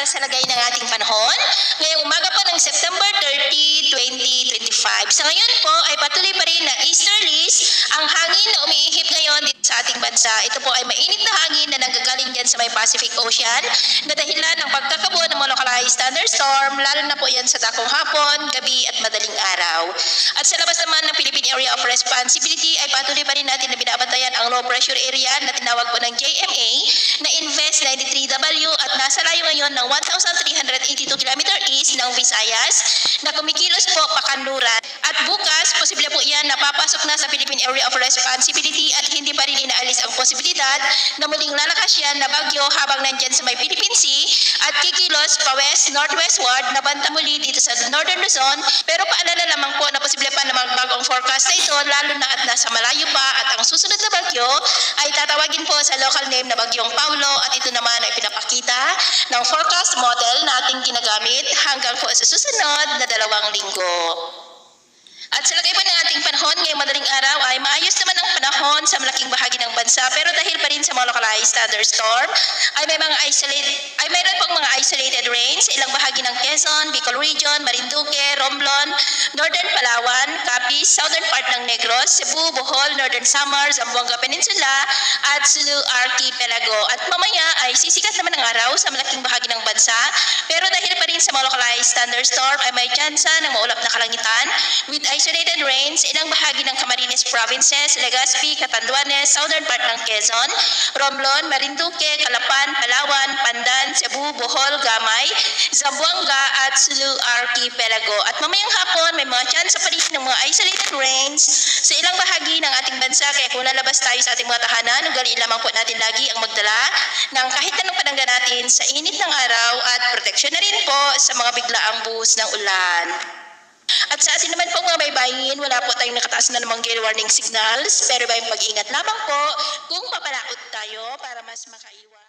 sa lagay ng ating panahon ngayong umaga po ng September 30, 2025. Sa ngayon po ay patuloy pa rin na easterlies ang hangin na umiihip ngayon dito sa ating bansa. Ito po ay mainit na hangin na nanggagaling dyan sa may Pacific Ocean na dahilan ng pagkakabuo ng mga localized thunderstorm, lalo na po yan sa dakong hapon, gabi at madaling araw. At sa labas naman ng Philippine Area of Responsibility ay patuloy pa rin natin na binabantayan ang low pressure area na tinawag po ng JMA na Invest 93W at nasa layo ngayon ng 1,382 km east ng Visayas na kumikilos po pakanluran. At bukas, posible po yan na papasok na sa Philippine Area of Responsibility at hindi pa rin inaalis ang posibilidad na muling lalakas yan na bagyo habang nandyan sa may Philippine Sea at kikilos pa west-northwestward na banta muli dito sa Northern Luzon. Pero paalala lamang po na posible pa na magbago ang forecast na ito lalo na at nasa malayo pa at ang susunod na bagyo ay tatawagin po sa local name na Bagyong Paulo at ito naman ay pinapakita ng forecast model na ating ginagamit hanggang po sa susunod na 2 linggo. At sa lagay po ng ating panahon ngayong madaling araw ay maayos naman ang panahon sa malaking bahagi ng bansa pero dahil pa rin sa mga localized thunderstorm ay mayroon pong mga isolated rains sa ilang bahagi ng Quezon, Bicol Region, Marinduque, Romblon, Northern Palawan, Capiz, southern part ng Negros, Cebu, Bohol, Northern Samar, Zamboanga Peninsula at Sulu Archipelago. At mamaya ay sisikat naman ang araw sa malaking bahagi ng bansa pero dahil pa rin sa mga localized thunderstorm ay may tsansa ng maulap na kalangitan with isolated rains sa ilang bahagi ng Camarines Provinces, Legazpi, Catanduanes, southern part ng Quezon, Romblon, Marinduque, Calapan, Palawan, Pandan, Cebu, Bohol, Gamay, Zamboanga at Sulu Archipelago. At mamayang hapon may mga tsansa pa rin ng mga isolated rains sa ilang bahagi ng ating bansa kaya kung lalabas tayo sa ating mga tahanan, ugaliin lamang po natin lagi ang magdala ng kahit anong panangga natin sa init ng araw at proteksyon na rin po sa mga biglaang buhos ng ulan. At sa atin naman po mga baybayin, wala po tayong nakataas na namang gale warning signals pero may mag-ingat lamang po kung papalaot tayo para mas makaiwas.